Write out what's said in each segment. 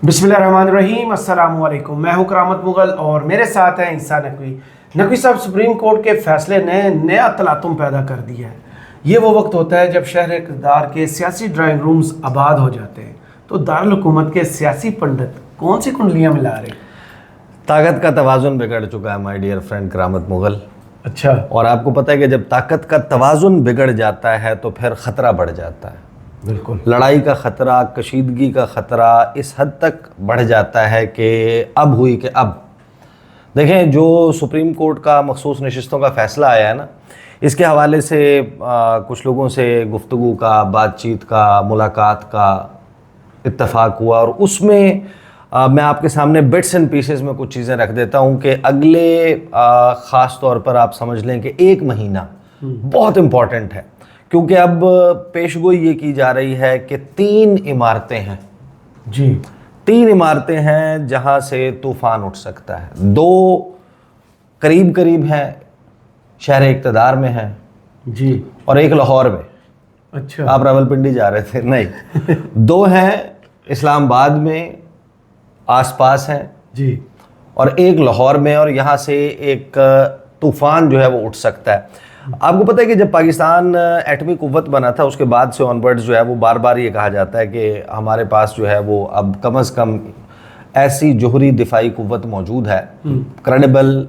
बिस्मिल्लाहिर्रहमानिर्रहीम, अस्सलाम वालेकुम। मैं हूं करामत मुगल और मेरे साथ हैं ईसा नकवी। नकवी साहब, सुप्रीम कोर्ट के फैसले ने नया तलातुम पैदा कर दिया है। ये वो वक्त होता है जब शहर इक़्तिदार के सियासी ड्राइंग रूम्स आबाद हो जाते हैं, तो दारुल हुकूमत के सियासी पंडित कौन सी कुंडलियाँ मिला रहे हैं? ताकत का तवाज़ुन बिगड़ चुका है माय डियर फ्रेंड करामत मुगल। अच्छा। और आपको पता है कि जब ताकत का तवाज़ुन बिगड़ जाता है तो फिर ख़तरा बढ़ जाता है। बिल्कुल। लड़ाई का ख़तरा, कशीदगी का ख़तरा इस हद तक बढ़ जाता है कि अब हुई कि अब देखें, जो सुप्रीम कोर्ट का मखसूस नशिस्तों का फ़ैसला आया है ना, इसके हवाले से कुछ लोगों से गुफ्तगू का, बातचीत का, मुलाकात का इत्तफ़ाक़ हुआ और उसमें मैं आपके सामने बिट्स एंड पीसेस में कुछ चीज़ें रख देता हूँ कि अगले ख़ास तौर पर आप समझ लें कि एक महीना बहुत इम्पॉर्टेंट है, क्योंकि अब पेशगोई ये की जा रही है कि 3 इमारतें हैं जी, 3 इमारतें हैं जहां से तूफान उठ सकता है। 2 करीब करीब हैं, शहर इक़्तिदार में है जी, और एक लाहौर में। अच्छा। आप रावलपिंडी जा रहे थे? नहीं। 2 हैं इस्लामाबाद में, आसपास हैं जी, और एक लाहौर में, और यहाँ से एक तूफ़ान जो है वो उठ सकता है। आपको पता है कि जब पाकिस्तान एटमी कुव्वत बना था उसके बाद से ऑनवर्ड्स जो है वो बार बार ये कहा जाता है कि हमारे पास जो है वो अब कम से कम ऐसी जोहरी दिफाई कुव्वत मौजूद है, क्रेडिबल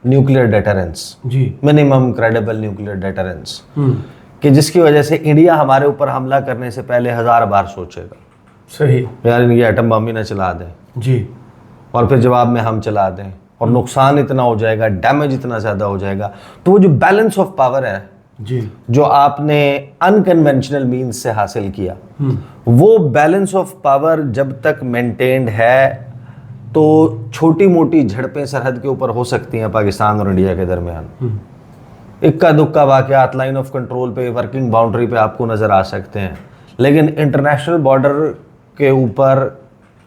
न्यूक्लियर डेटरेंस, जी, मिनिमम क्रेडिबल न्यूक्लियर डेटरेंस, कि जिसकी वजह से इंडिया हमारे ऊपर हमला करने से पहले 1000 बार सोचेगा। सही। यार इनकी एटम बम ही ना चला दें जी, और फिर जवाब में हम चला दें और नुकसान इतना हो जाएगा, डैमेज इतना ज़्यादा हो जाएगा। तो वो जो बैलेंस ऑफ पावर है जी, जो आपने अनकन्वेंशनल मीन्स से हासिल किया, वो बैलेंस ऑफ पावर जब तक मेंटेन्ड है तो छोटी मोटी झड़पें सरहद के ऊपर हो सकती हैं पाकिस्तान और इंडिया के दरमियान। इक्का दुक्का वाक़यात लाइन ऑफ कंट्रोल पे, वर्किंग बाउंड्री पे आपको नज़र आ सकते हैं, लेकिन इंटरनेशनल बॉर्डर के ऊपर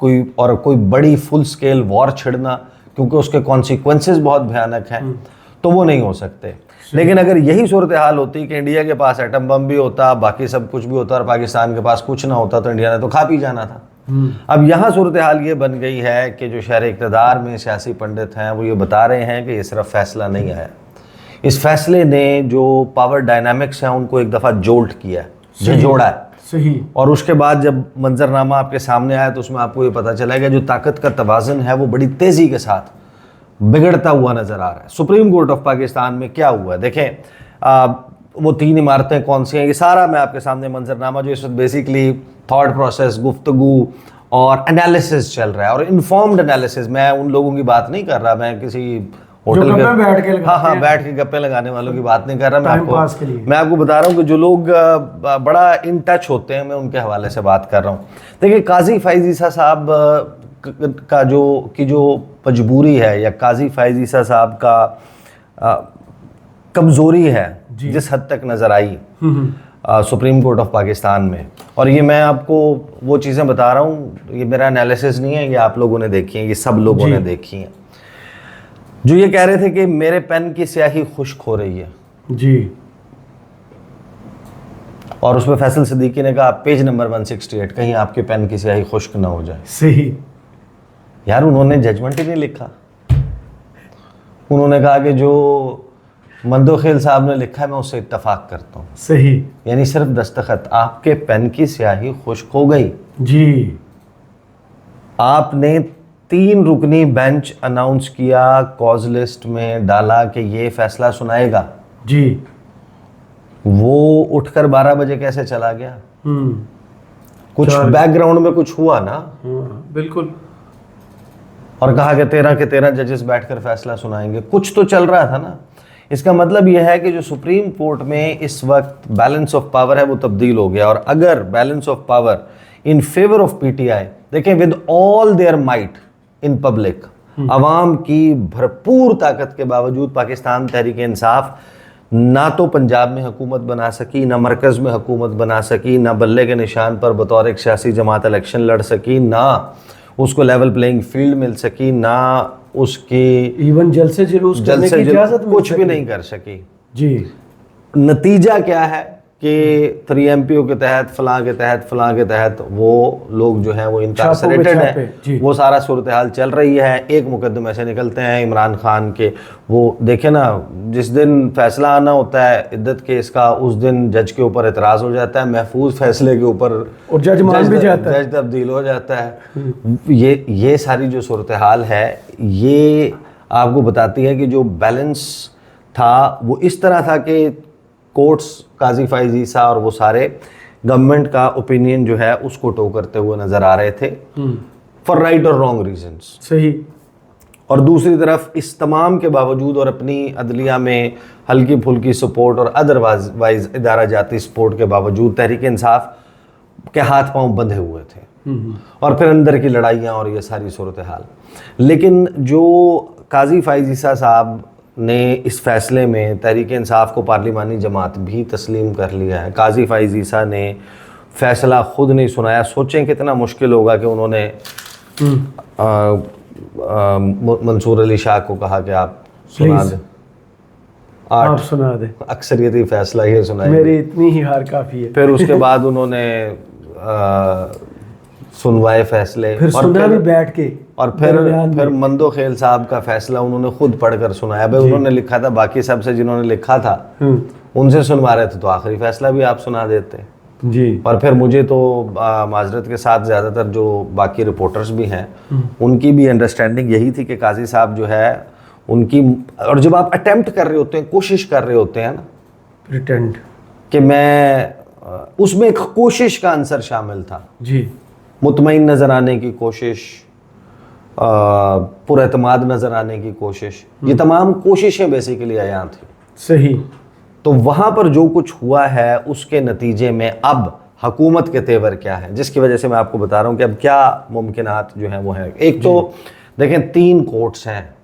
कोई बड़ी फुल स्केल वॉर छिड़ना, क्योंकि उसके कॉन्सिक्वेंसेस बहुत भयानक हैं, तो वो नहीं हो सकते। लेकिन अगर यही सूरत हाल होती कि इंडिया के पास एटम बम भी होता, बाकी सब कुछ भी होता और पाकिस्तान के पास कुछ ना होता, तो इंडिया ने तो खा पी जाना था। अब यहाँ सूरत हाल ये बन गई है कि जो शहर इक़्तिदार में सियासी पंडित हैं वो ये बता रहे हैं कि ये सिर्फ फैसला नहीं आया, इस फैसले ने जो पावर डायनामिक्स हैं उनको एक दफ़ा जोल्ट किया है, झंझोड़ा है। सही। और उसके बाद जब मंजरनामा आपके सामने आया तो उसमें आपको ये पता चला कि जो ताकत का तवाज़ुन है वो बड़ी तेज़ी के साथ बिगड़ता हुआ नज़र आ रहा है। सुप्रीम कोर्ट ऑफ पाकिस्तान में क्या हुआ है देखें, वो 3 इमारतें कौन सी हैं ये सारा मैं आपके सामने मंजरनामा, जो इस वक्त बेसिकली थॉट प्रोसेस, गुफ्तगू और एनालिसिस चल रहा है, और इन्फॉर्म्ड एनालिसिस। मैं उन लोगों की बात नहीं कर रहा, मैं किसी होटल के बैठ के गप्पे लगाने वालों की बात नहीं कर रहा। मैं आपको बता रहा हूँ कि जो लोग बड़ा इन टच होते हैं, मैं उनके हवाले से बात कर रहा हूँ। देखिए, काजी फैज़ ईसा साहब का जो मजबूरी है, या काजी फैज़ ईसा साहब का कमज़ोरी है जिस हद तक नज़र आई सुप्रीम कोर्ट ऑफ पाकिस्तान में, और ये मैं आपको वो चीज़ें बता रहा हूँ, ये मेरा एनालिसिस नहीं है, ये आप लोगों ने देखी है, ये सब लोगों ने देखी हैं, जो ये कह रहे थे कि मेरे पेन की स्याही खुश्क हो रही है जी, और उसमें फैसल सिद्दीकी ने कहा पेज नंबर 168, कहीं आपके पेन की स्याही खुश्क ना हो जाए। सही। यार उन्होंने जजमेंट ही नहीं लिखा, उन्होंने कहा कि जो मंदोखेल साहब ने लिखा है मैं उससे इत्तफाक करता हूँ। सही। यानी सिर्फ दस्तखत, आपके पेन की स्याही खुश्क हो गई जी। आपने 3 रुकनी बेंच अनाउंस किया, कॉज लिस्ट में डाला कि ये फैसला सुनाएगा जी, वो उठकर 12 बजे कैसे चला गया? कुछ बैकग्राउंड में कुछ हुआ ना। बिल्कुल। और कहा कि 13 के 13 जजेस बैठकर फैसला सुनाएंगे, कुछ तो चल रहा था ना। इसका मतलब यह है कि जो सुप्रीम कोर्ट में इस वक्त बैलेंस ऑफ पावर है वो तब्दील हो गया, और अगर balance of power in favour of PTI, देखें with all their might in public, अवाम की भरपूर ताकत के बावजूद पाकिस्तान तहरीक इंसाफ ना तो पंजाब में हुकूमत बना सकी, ना मरकज़ में हुकूमत बना सकी, ना बल्ले के निशान पर बतौर एक सियासी जमात इलेक्शन लड़ सकी, ना उसको लेवल प्लेइंग फील्ड मिल सकी, ना उसकी इवन जलसे जुलूस करने की इजाज़त कुछ भी नहीं कर सकी। जी। नतीजा क्या है कि 3 MPO के तहत फलां के तहत वो लोग जो हैं वो इनकार्सरेटेड हैं, वो सारा सूरत हाल चल रही है। एक मुकदमे से निकलते हैं इमरान खान के, वो देखे ना, जिस दिन फैसला आना होता है इद्दत केस का, उस दिन जज के ऊपर एतराज़ हो जाता है, महफूज फैसले के ऊपर और जज मान भी जाता है, जज तब्दील हो जाता है। ये सारी जो सूरत हाल है ये आपको बताती है कि जो बैलेंस था वो इस तरह था कि कोर्ट्स, काजी फाइज ईसा और वो सारे गवर्नमेंट का ओपिनियन जो है उसको टो करते हुए नजर आ रहे थे फॉर राइट और रॉन्ग रीजंस। सही। और दूसरी तरफ इस तमाम के बावजूद और अपनी अदलिया में हल्की फुल्की सपोर्ट और अदरवाइज इदारा जाती सपोर्ट के बावजूद तहरीक इंसाफ के हाथ पांव बंधे हुए थे और फिर अंदर की लड़ाइयाँ और ये सारी सूरत हाल। लेकिन जो काजी फाइज ईसा साहब ने इस फैसले में तहरीक इंसाफ को पार्लिमानी जमात भी तस्लीम कर लिया है। काजी फाइज ईसा ने फैसला खुद नहीं सुनाया। सोचें कितना मुश्किल होगा कि उन्होंने मंसूर अली शाह को कहा कि आप सुना दें, आप सुना दें, अक्सरियती फैसला ये सुनाए, मेरी इतनी ही हार काफ़ी है। फिर उसके बाद उन्होंने सुनवाए फैसले, फिर सुना भी बैठ के, और फिर मंदो खेल साहब का फैसला उन्होंने खुद पढ़कर सुनाया। भाई उन्होंने लिखा था, बाकी सब से जिन्होंने लिखा था उनसे सुनवा रहे थे, तो आखिरी फैसला भी आप सुना देते जी। और फिर मुझे तो माजरत के साथ ज़्यादातर जो बाकी रिपोर्टर्स भी हैं उनकी भी अंडरस्टैंडिंग यही थी कि काजी साहब जो है उनकी, और जब आप अटेम्प्ट कर रहे होते हैं, कोशिश कर रहे होते हैं ना, प्रिटेंड कि मैं, उसमें एक कोशिश का आंसर शामिल था जी, मुतमईन नज़र आने की कोशिश, पुरएतमाद नज़र आने की कोशिश, ये तमाम कोशिशें बेसिकली आया थी। सही। तो वहाँ पर जो कुछ हुआ है उसके नतीजे में अब हुकूमत के तेवर क्या है, जिसकी वजह से मैं आपको बता रहा हूँ कि अब क्या मुमकिनात जो हैं वो हैं। एक तो देखें 3 कोर्ट्स हैं,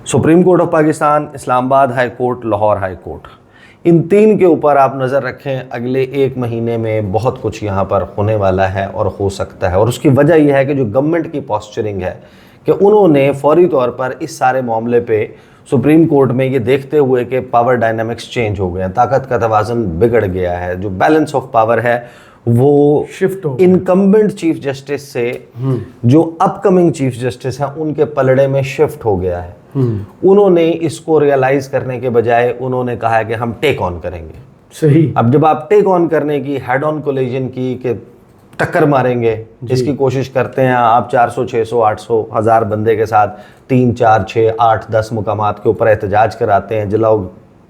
supreme court of Pakistan, Islamabad high court, Lahore high court. इन 3 के ऊपर आप नज़र रखें, अगले 1 महीने में बहुत कुछ यहाँ पर होने वाला है और हो सकता है। और उसकी वजह यह है कि जो गवर्नमेंट की पॉस्चरिंग है कि उन्होंने फौरी तौर पर इस सारे मामले पे सुप्रीम कोर्ट में ये देखते हुए कि पावर डायनामिक्स चेंज हो गए हैं, ताकत का तवाज़ुन बिगड़ गया है, जो बैलेंस ऑफ पावर है वो शिफ्ट हो, इनकम्बेंट चीफ जस्टिस से जो अपकमिंग चीफ जस्टिस हैं उनके पलड़े में शिफ्ट हो गया है। उन्होंने इसको रियलाइज करने के बजाय उन्होंने कहा है कि हम टेक ऑन करेंगे। सही। अब जब आप टेक ऑन करने की, हेड ऑन कोलिजन की, कि टक्कर मारेंगे, इसकी कोशिश करते हैं आप 400, 600, 800, 1000 बंदे के साथ 3, 4, 6, 8, 10 मुकामात के ऊपर एहतजाज कराते हैं, जलाओ,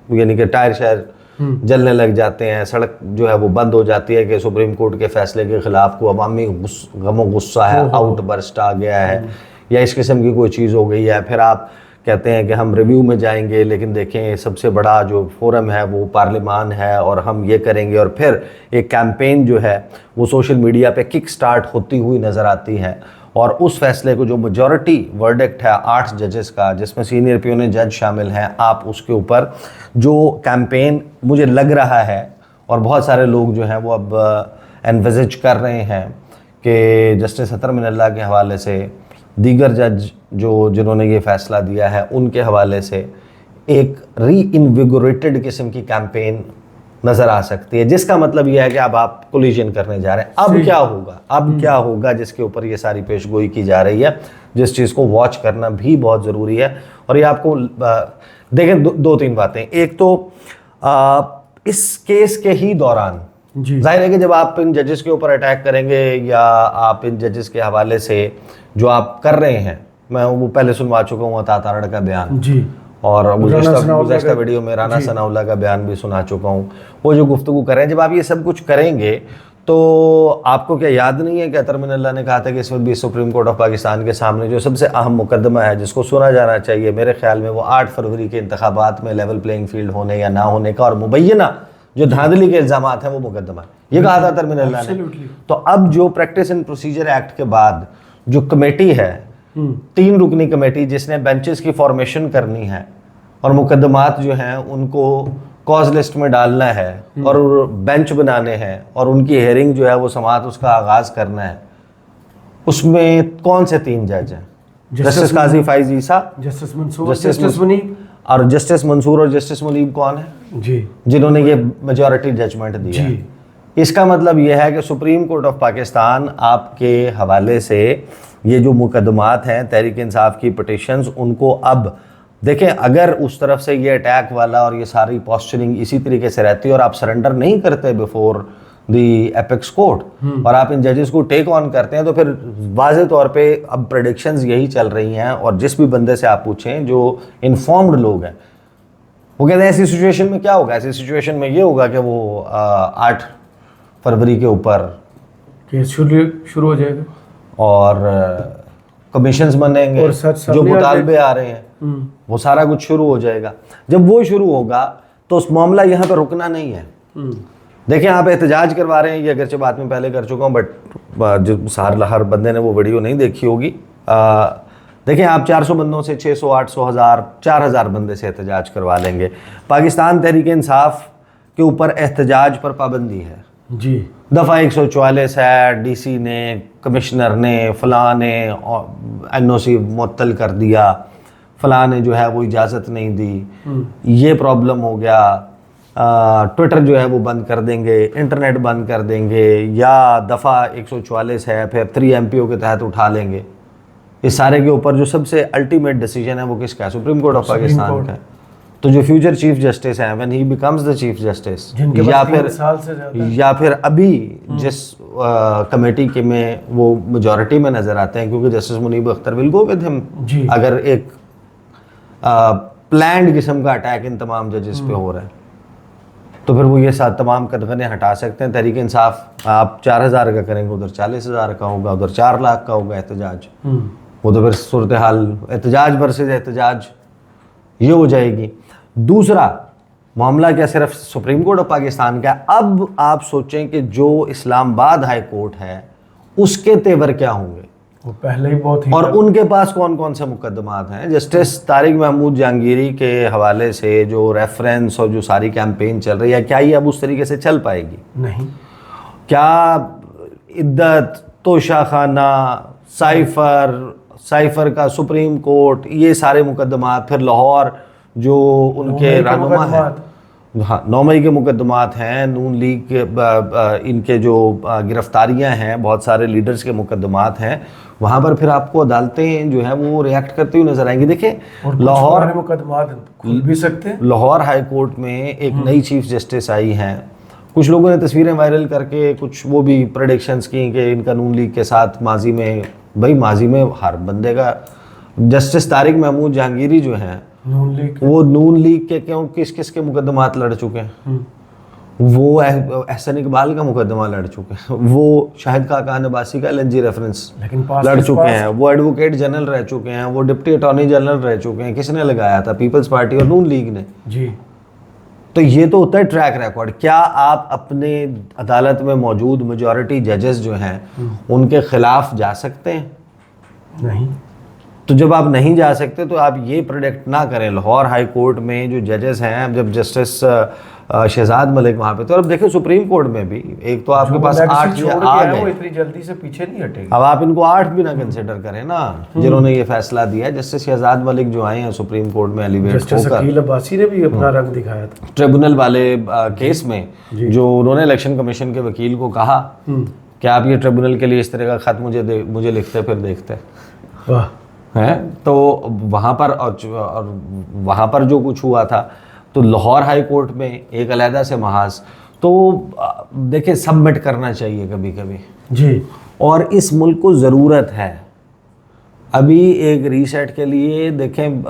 यानी कि टायर शायर जलने लग जाते हैं, सड़क जो है वो बंद हो जाती है कि सुप्रीम कोर्ट के फैसले के खिलाफ को अवामी गमो गुस्सा है, आउटबर्स्ट आ गया है या इस किस्म की कोई चीज़ हो गई है। फिर आप कहते हैं कि हम रिव्यू में जाएंगे, लेकिन देखें सबसे बड़ा जो फोरम है वो पार्लिमान है और हम ये करेंगे, और फिर एक कैंपेन जो है वो सोशल मीडिया पे किक स्टार्ट होती हुई नज़र आती है। और उस फैसले को जो मेजॉरिटी वर्डिक्ट है 8 जजेस का, जिसमें सीनियर पियोन जज शामिल हैं, आप उसके ऊपर जो कैंपेन मुझे लग रहा है और बहुत सारे लोग जो हैं वो अब एनविजिज कर रहे हैं कि जस्टिस अतर मिनल्ला के हवाले से, दीगर जज जिन्होंने ये फ़ैसला दिया है उनके हवाले से एक री इनविगोरेटेड किस्म की कैंपेन नज़र आ सकती है, जिसका मतलब यह है कि अब आप कोलिजन करने जा रहे हैं। अब क्या होगा, अब क्या होगा, जिसके ऊपर ये सारी पेशगोई की जा रही है, जिस चीज़ को वॉच करना भी बहुत ज़रूरी है। और ये आपको देखें 2-3 बातें। एक तो इस केस के ही दौरान जाहिर है कि जब आप इन जजेस के ऊपर अटैक करेंगे या आप इन जजेस के हवाले से जो आप कर रहे हैं, मैं वो पहले सुनवा चुका हूँ अता तारड़ का बयान जी, और गुज़श्ता वीडियो में राना सनाउल्लाह का बयान भी सुना चुका हूँ। वो जो गुफ्तगू कर रहे हैं, जब आप ये सब कुछ करेंगे तो आपको क्या याद नहीं है कि अतर मिनल्ला ने कहा था कि इस वक्त भी सुप्रीम कोर्ट ऑफ पाकिस्तान के सामने जो सबसे अहम मुकदमा है जिसको सुना जाना चाहिए, मेरे ख्याल में वो 8 फरवरी के इंतखाबात में लेवल प्लेइंग फील्ड होने या ना होने का और मुबैना जो धांधली के इल्ज़ामात हैं वो मुकदमा है, ये कहा था अतर मिनल्ला ने। तो अब जो प्रैक्टिस एंड प्रोसीजर एक्ट के बाद जो कमेटी है, 3 रुकनी कमेटी जिसने बेंचेस की फॉर्मेशन करनी है और मुकदमात जो हैं उनको कॉज लिस्ट में डालना है और बेंच बनाने हैं और उनकी हेयरिंग जो है वो समाअत उसका आगाज़ करना है, उसमें कौन से 3 जज हैं? जस्टिस काजी फाइज ईसा, जस्टिस मंसूर, जस्टिस मुनीब और जस्टिस मंसूर और जस्टिस मुनीब कौन है, जी जिन्होंने ये मेजॉरिटी जजमेंट दिया है। जी। इसका मतलब यह है कि सुप्रीम कोर्ट ऑफ पाकिस्तान आपके हवाले से ये जो मुकदमात हैं तहरीक इंसाफ की पिटिशंस, उनको अब देखें, अगर उस तरफ से ये अटैक वाला और ये सारी पॉस्चरिंग इसी तरीके से रहती है और आप सरेंडर नहीं करते बिफोर दी एपेक्स कोर्ट और आप इन जजेस को टेक ऑन करते हैं, तो फिर वाज़े तौर पे अब प्रेडिक्शंस यही चल रही हैं। और जिस भी बंदे से आप पूछें जो इन्फॉर्म्ड लोग हैं, वो कहते हैं ऐसी सिचुएशन में क्या होगा, ऐसी सिचुएशन में ये होगा कि वो 8 फरवरी के ऊपर केस शुरू हो जाएगा और कमीशंस बनेंगे, और सच जो सामने आ मुतालबे आ रहे हैं वो सारा कुछ शुरू हो जाएगा। जब वो शुरू होगा तो उस मामला यहाँ पे रुकना नहीं है। देखें, आप एहतजाज करवा रहे हैं, ये अगरचे बात में पहले कर चुका हूँ, बट जो हर बंदे ने वो वीडियो नहीं देखी होगी। देखें, आप 400 बंदों से 600, 800, 1000, 4000 बंदे से एहतजाज करवा लेंगे। पाकिस्तान तहरीक इंसाफ के ऊपर एहतजाज पर पाबंदी है जी। दफ़ा 144 है, डीसी ने, कमिश्नर ने, फ़लाँ ने NOC मुअत्तल कर दिया, फ़लाँ ने जो है वो इजाज़त नहीं दी, ये प्रॉब्लम हो गया, ट्विटर जो है वो बंद कर देंगे, इंटरनेट बंद कर देंगे, या दफ़ा 144 है फिर 3 MPO के तहत उठा लेंगे। इस सारे के ऊपर जो सबसे अल्टीमेट डिसीजन है वो किसका है? सुप्रीम कोर्ट ऑफ पाकिस्तान का है। तो जो फ्यूचर चीफ जस्टिस हैं, when he becomes the chief justice, या फिर अभी जिस कमेटी के में वो मेजॉरिटी में नज़र आते हैं, क्योंकि justice Munib Akhtar will go with him, अगर एक प्लान्ड किस्म का अटैक इन तमाम जजेस पे हो रहा है, तो फिर वो ये साथ तमाम कदगने हटा सकते हैं। तहरीक इंसाफ आप 4000 का करेंगे, उधर 40000 का होगा, उधर 4 लाख का होगा एहतजाज, वो तो फिर सूरत हाल एहतजाज वर्सेस एहतजाज ये हो जाएगी। दूसरा मामला क्या सिर्फ सुप्रीम कोर्ट ऑफ पाकिस्तान का, अब आप सोचें कि जो इस्लामाबाद हाई कोर्ट है उसके तेवर क्या होंगे, वो पहले ही बहुत ही, और उनके पास कौन कौन से मुकदमात हैं। जस्टिस तारिक महमूद जहांगीरी के हवाले से जो रेफरेंस और जो सारी कैंपेन चल रही है, क्या ये अब उस तरीके से चल पाएगी? नहीं। क्या इद्दत, तोशाखाना, साइफर का सुप्रीम कोर्ट, ये सारे मुकदमात, फिर लाहौर जो उनके रहनुमा हैं, हाँ 9 मई के मुकदमात हैं, नून लीग के इनके जो गिरफ्तारियां हैं, बहुत सारे लीडर्स के मुकदमात हैं, वहाँ पर फिर आपको अदालतें जो है वो रिएक्ट करती हुई नजर आएंगी। देखिए, लाहौर मुकदमात खुल भी सकते हैं। लाहौर हाई कोर्ट में एक नई चीफ जस्टिस आई हैं, कुछ लोगों ने तस्वीरें वायरल करके कुछ वो भी प्रेडिक्शंस की कि इनका नून लीग के साथ माजी में, भाई माजी में हर बंदे का, जस्टिस तारिक महमूद जहांगीरी जो हैं वो नून लीग के क्यों किस किस के मुकदमात लड़ चुके हैं, वो एहसन इकबाल का मुकदमा लड़ चुके हैं, वो शाहिद खाकान अब्बासी का LNG रेफरेंस लड़ चुके हैं, वो एडवोकेट जनरल रह चुके हैं, वो डिप्टी अटॉर्नी जनरल रह चुके हैं। किसने लगाया था? पीपल्स पार्टी और नून लीग ने जी। तो ये तो होता है ट्रैक रिकॉर्ड। क्या आप अपने अदालत में मौजूद मेजॉरिटी जजेस जो हैं उनके खिलाफ जा सकते हैं? नहीं। तो जब आप नहीं जा सकते तो आप ये प्रोडिक्ट ना करें। लाहौर हाई कोर्ट में जो जजेस हैं, जब जस्टिस शहजाद मलिक वहाँ पे, तो अब देखिए सुप्रीम कोर्ट में भी एक तो आपके पास 8 आ गए, इतनी जल्दी से पीछे नहीं हटेगी। अब आप इनको 8 भी ना कंसिडर करें ना, जिन्होंने ये फैसला दिया है। जस्टिस शहजाद मलिक जो आए हैं सुप्रीम कोर्ट में एलिवेट होकर, अकील अब्बासी ने भी अपना रंग दिखाया था ट्रिब्यूनल वाले केस में, जो उन्होंने इलेक्शन कमीशन के वकील को कहा कि आप ये ट्रिब्यूनल के लिए इस तरह का खत मुझे लिखते फिर देखते हैं। तो वहाँ पर और वहाँ पर जो कुछ हुआ था, तो लाहौर हाई कोर्ट में एक अलहदा से महाज, तो देखिए सबमिट करना चाहिए कभी कभी जी। और इस मुल्क को ज़रूरत है अभी एक रीसेट के लिए। देखें,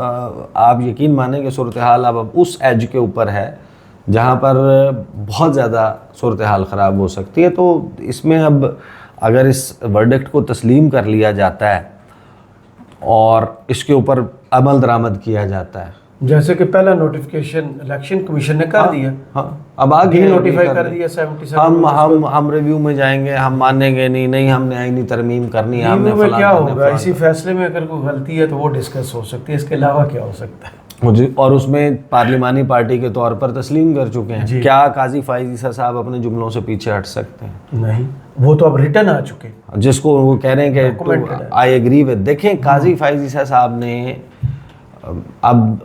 आप यकीन मानें कि सूरत हाल अब उस एज के ऊपर है जहाँ पर बहुत ज़्यादा सूरत हाल ख़राब हो सकती है। तो इसमें अब अगर इस वर्डिक्ट को तस्लीम कर लिया जाता है और इसके ऊपर अमल दरामद किया जाता है, जैसे कि पहला नोटिफिकेशन इलेक्शन कमीशन ने कर दिया, अब आगे नोटिफाई कर दिया 77, हम रिव्यू में जाएंगे, हम मानेंगे नहीं हमने आईनी तरमीम करनी है, हमने फलां क्या होगा, इसी फैसले में अगर कोई गलती है तो वो डिस्कस हो सकती है, इसके अलावा क्या हो सकता है मुझे। और उसमें पार्लिमानी पार्टी के तौर पर तस्लीम कर चुके हैं। क्या काजी फाइज ईसा साहब अपने जुमलों से पीछे हट सकते हैं? नहीं, वो तो अब रिटर्न आ चुके, जिसको वो कह रहे हैं कि आई एग्री विद। देखें, काजी फाइज ईसा साहब ने अब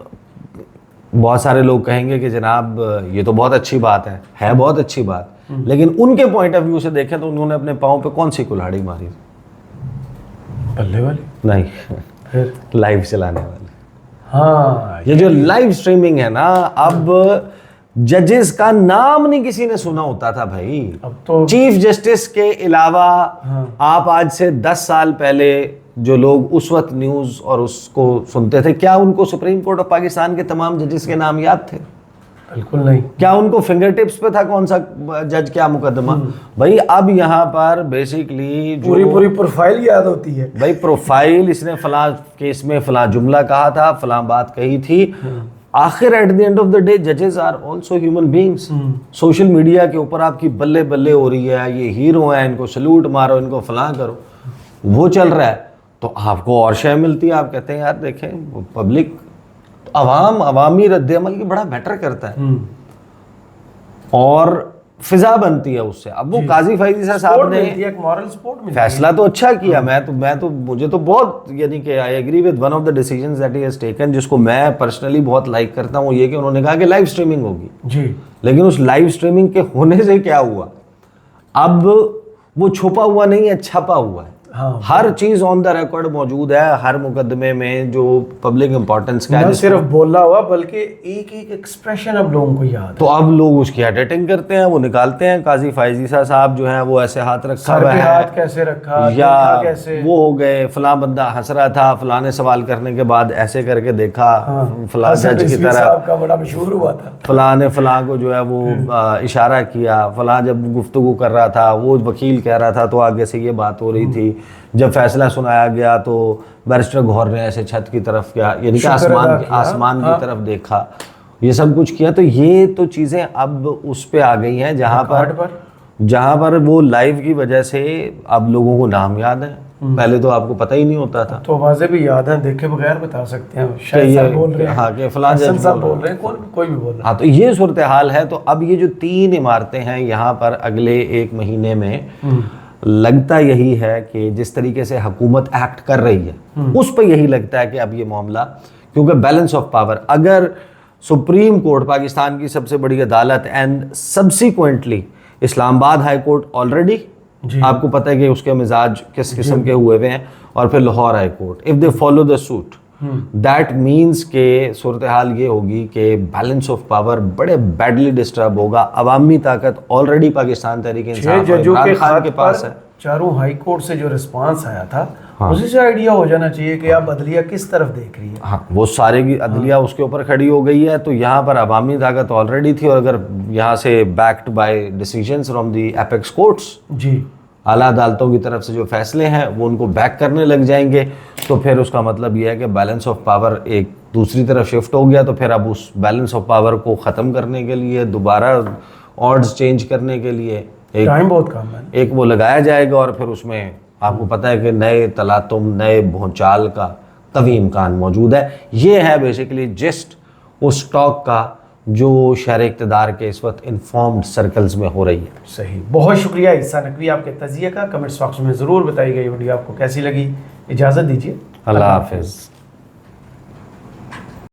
बहुत सारे लोग कहेंगे कि जनाब ये तो बहुत अच्छी बात है बहुत अच्छी बात, लेकिन उनके पॉइंट ऑफ व्यू से देखें तो उन्होंने अपने पाँव पे कौन सी कुल्हाड़ी मारी? बल्ले वाली नहीं, फिर लाइव चलाने वाली। हाँ, ये जो लाइव स्ट्रीमिंग है ना, अब जजेस का नाम नहीं किसी ने सुना होता था भाई। अब तो चीफ जस्टिस के अलावा आप आज से 10 साल पहले जो लोग उस वक्त न्यूज़ और उसको सुनते थे, क्या उनको सुप्रीम कोर्ट ऑफ पाकिस्तान के तमाम जजेस के नाम याद थे? बिल्कुल नहीं। क्या उनको फिंगर टिप्स पे था कौन सा जज क्या मुकदमा? भाई अब यहाँ पर बेसिकली पूरी प्रोफाइल याद होती है भाई, प्रोफाइल, इसने फलां केस में फलां जुमला कहा था, फलां बात कही थी। आखिर at the end of the day जजेस are also human beings. Social media के ऊपर आपकी बल्ले बल्ले हो रही है, ये हीरो हैं, इनको सल्यूट मारो, इनको फलां करो, वो चल रहा है, तो आपको और शय मिलती है। आप कहते हैं यार देखें, पब्लिक अवामी रद्द अमल की बड़ा मैटर करता है और फिजा बनती है उससे। अब वो काजी फैजी साहब ने एक मॉरल सपोर्ट फैसला तो अच्छा किया। मुझे तो बहुत, यानी कि I agree with one of the decisions that he has taken, जिसको मैं पर्सनली बहुत लाइक करता हूँ, ये कि उन्होंने कहा कि लाइव स्ट्रीमिंग होगी जी। लेकिन उस लाइव स्ट्रीमिंग के होने से क्या हुआ? अब वो छुपा हुआ नहीं है, छपा हुआ है। हाँ, हर चीज ऑन द रिकॉर्ड मौजूद है। हर मुकदमे में जो पब्लिक इंपॉर्टेंस का न सिर्फ बोला हुआ बल्कि एक एक एक्सप्रेशन अब लोगों को याद है। तो अब लोग उसकी एडिटिंग करते हैं, वो निकालते हैं। काजी फायजीसा साहब जो हैं वो ऐसे हाथ रखा हुआ है, हाथ कैसे रखा, या कैसे वो हो गए, फलां बंदा हंस रहा था, फलां ने सवाल करने के बाद ऐसे करके देखा, फलां जज की तरह का बड़ा मशहूर हुआ था, फलां ने फलां को जो है वो इशारा किया, फलां जब गुफ्तगू कर रहा था वो वकील कह रहा था तो आगे से ये बात हो रही थी। जब फैसला सुनाया गया तो बैरिस्टर गौहर ने ऐसे छत की तरफ क्या, यानी कि आसमान की तरफ देखा, ये सब कुछ किया। तो ये तो चीज़ें अब उस पे आ गई हैं जहाँ पर वो लाइव की वजह से अब लोगों को नाम याद है। पहले तो आपको पता ही नहीं होता था। तो आवाजें भी याद हैं, देखे बगैर बता सकते हैं, शायद साहब बोल रहे हैं, हाँ कि फलां जज बोल रहे हैं, कोई भी बोल रहा है। हाँ, तो ये सूरत हाल है। तो अब ये जो 3 इमारतें हैं यहाँ पर अगले 1 महीने में लगता यही है कि जिस तरीके से हुकूमत एक्ट कर रही है उस पर यही लगता है कि अब ये मामला, क्योंकि बैलेंस ऑफ पावर, अगर सुप्रीम कोर्ट पाकिस्तान की सबसे बड़ी अदालत and subsequently Islamabad high court already आपको पता है कि उसके मिजाज किस किस्म के हुए हैं, और फिर Lahore high court, if they follow the suit that means के सूरत हाल ये होगी कि बैलेंस ऑफ पावर बड़े बैडली डिस्टर्ब होगा। अवामी ताकत ऑलरेडी पाकिस्तान तहरीक इंसाफ के पास है। चारों हाई कोर्ट से जो रिस्पांस आया था, उसी से आइडिया हो जाना चाहिए कि अब अदलिया किस तरफ देख रही है। हाँ, वो सारे की अदलिया उसके ऊपर खड़ी हो गई है। तो यहाँ पर अवामी ताकत ऑलरेडी थी, और अगर यहाँ से backed by decisions from the apex courts जी, आला अदालतों की तरफ से जो फैसले हैं वो उनको बैक करने लग जाएंगे, तो फिर उसका मतलब ये है कि बैलेंस ऑफ पावर एक दूसरी तरफ शिफ्ट हो गया। तो फिर अब उस बैलेंस ऑफ पावर को ख़त्म करने के लिए, दोबारा ऑर्ड्स चेंज करने के लिए एक टाइम बहुत कम है, एक वो लगाया जाएगा, और फिर उसमें आपको पता है कि नए तलातुम, नए भूचाल का कभी इम्कान मौजूद है। ये है बेसिकली जिस्ट उस टॉक का जो शहर इक़्तिदार के इस वक्त इन्फॉर्म्ड सर्कल्स में हो रही है। सही, बहुत शुक्रिया ईसा नकवी आपके तज़िये का। कमेंट्स बॉक्स में ज़रूर बताइएगा ये वीडियो आपको कैसी लगी। इजाज़त दीजिए, अल्लाह हाफ़िज़।